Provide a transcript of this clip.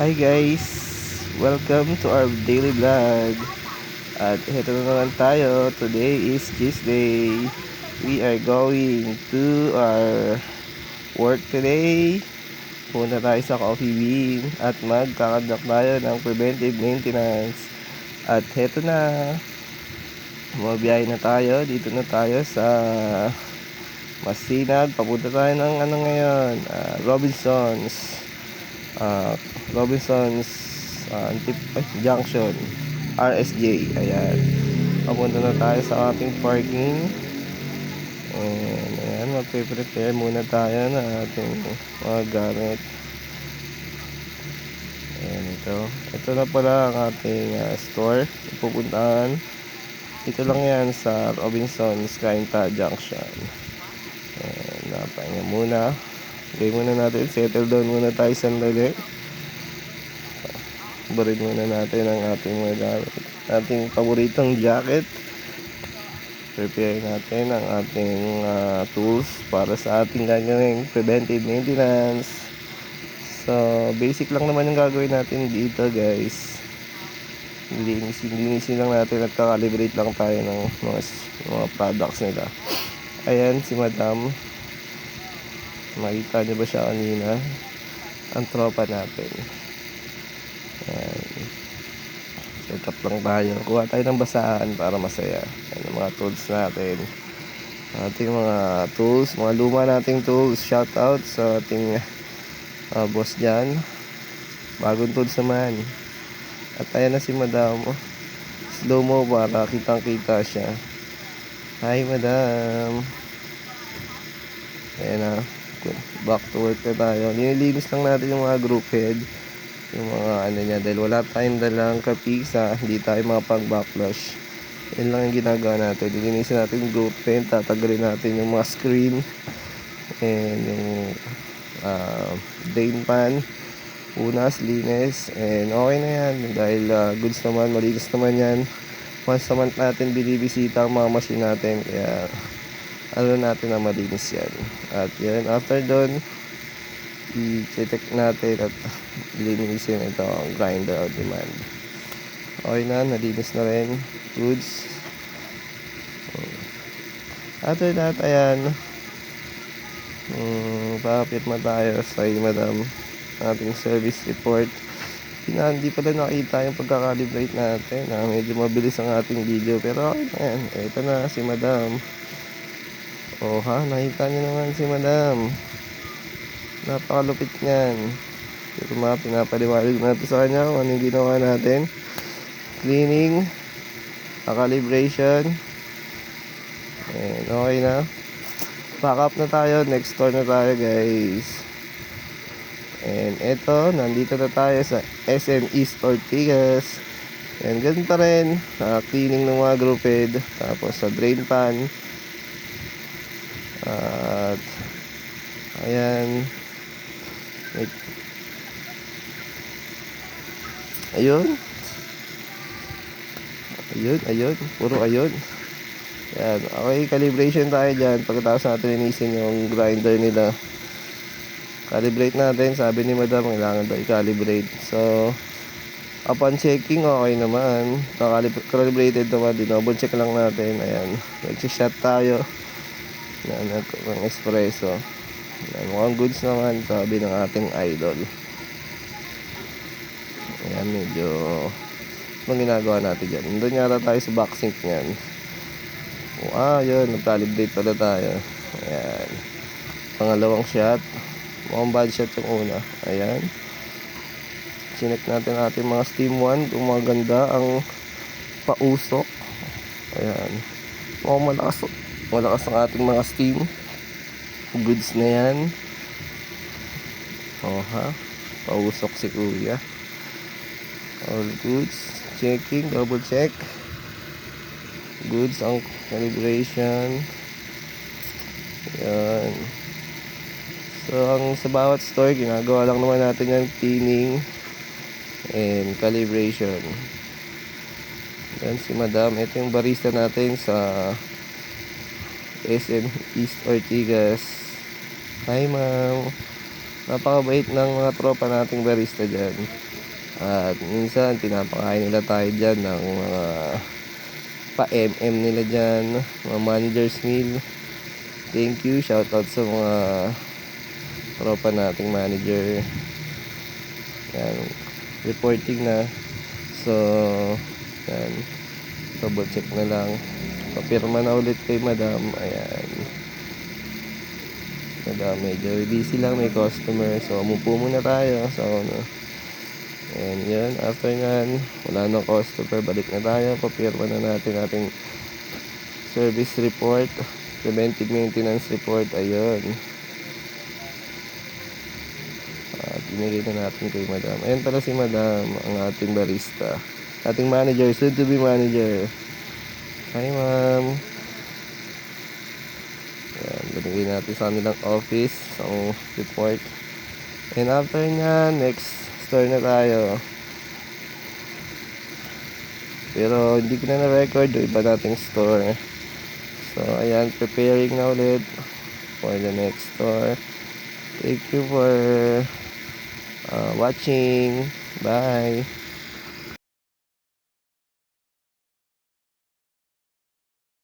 Hi guys! Welcome to our daily vlog. At ito na naman tayo. Today is Tuesday. We are going to our work today. Punta tayo sa Coffee Bean at magkakandak tayo ng preventive maintenance. At ito na. Mabiyahe na tayo. Dito na tayo sa Masinag. Papunta tayo ng ngayon? Robinsons. uh, Robinsons Junction RSJ. Ayan, papunta na tayo sa ating parking. And ayan, magpe-prepare muna tayo ng ating mga gamit. Ayan, ito na pala ang ating store pupuntahan. Ito lang yan sa Robinsons Cainta Junction. Ayan, napahinga muna. Gawin muna natin, settle down muna tayo sandali. Barin muna natin ang ating mga gamit, ating paboritong jacket. Prepare natin ang ating tools para sa ating gagawing preventive maintenance. So basic lang naman yung gagawin natin dito guys. Linisin lang natin at kakalibrate lang tayo ng mga products nila. Ayan si Madam, makita niyo ba siya kanina? Ang tropa natin. Ayan, set up lang tayo. Kuha tayo ng basahan para masaya. Ayan ang mga tools natin, ating mga tools, mga luma nating tools. Shout out sa ating boss dyan, bagong tools naman. At ayan na si Madam, slow mo para kitang kita siya. Hi Madam. Ayan na, back to work na tayo. Nililinis lang natin yung mga group head, yung mga niya, dahil wala tayong dalang kapisa, hindi tayo makapag-backlash. Yan lang yung ginagawa natin. Lilinisin natin yung group pen, tatanggalin natin yung mga screen and yung drain pan, punas, linis, and okay na yan dahil goods naman, malinis naman yan. Once a month natin binibisita ang mga machine natin, kaya natin na malinis yan. At yan, after doon i-check natin at linisin ito ang grinder on demand. Okay na, nalinis na rin, goods. After that, ayan, pa-update tayo sa Madam ating service report. Hindi pala nakita yung pagkakalibrate natin. Medyo mabilis ang ating video, pero okay na yan. Ito na si Madam. Oh ha, nakita nyo naman si Madam, napakalupit niyan. Pero pinapaliwanag natin sa kanya kung ano yung ginawa natin. Cleaning, calibration, and okay na. Pack up na tayo, next store na tayo guys. And eto, nandito na tayo sa SM East Ortigas. And ganun pa rin, cleaning ng mga group head, tapos sa drain pan. At ayan, ayun, puro ayun. Yan, okay, calibration tayo dyan. Pagkatapos natin linisin yung grinder nila, calibrate natin. Sabi ni Madam, kailangan daw i-calibrate. So upon checking, okay naman, calibrated naman. Double check lang natin. Ayan, nag-shot tayo ng espresso. Ayan, mukhang goods naman, sabi ng ating idol. Ayan, medyo anong ginagawa natin dyan. Nandun yata tayo sa backsink nyan. Yun, nag-calibrate pala tayo. Ayan, pangalawang shot. Mukhang bad shot yung una. Ayan, chinek natin ating mga steam 1 kung maganda ang pausok. Ayan, mukhang malakas ang ating mga steam. Goods na yan. Pausok si kuya. All goods. Checking, double check. Goods ang calibration. Yan. So sa bawat store, ginagawa lang naman natin yung cleaning and calibration. Yan si Madam. Ito yung barista natin sa SM East Ortigas. Hi ma'am. Napakabait ng mga tropa nating barista dyan. At minsan pinapakain nila tayo dyan ng mga pa-MM nila dyan, mga manager's meal. Thank you, shoutout sa mga tropa nating manager. Yan, reporting na. So, yan, double check na lang. Papirma na ulit kay madam. Ayan. Madam, medyo busy lang, may customer. So, umupo muna tayo. So, and yun, after nyan, wala nang customer, balik na tayo. Papirma na natin ating service report, preventive maintenance report. Ayun. At binigay na natin kay madam. Ayan pala si madam, ang ating barista, ating manager, soon to be manager. Hi ma'am. Ayan, binigay natin sa kanilang office ang report. And after nya, next store na tayo. Pero hindi ko na na-record yung iba nating store. So ayan, preparing na ulit for the next store. Thank you for watching. Bye.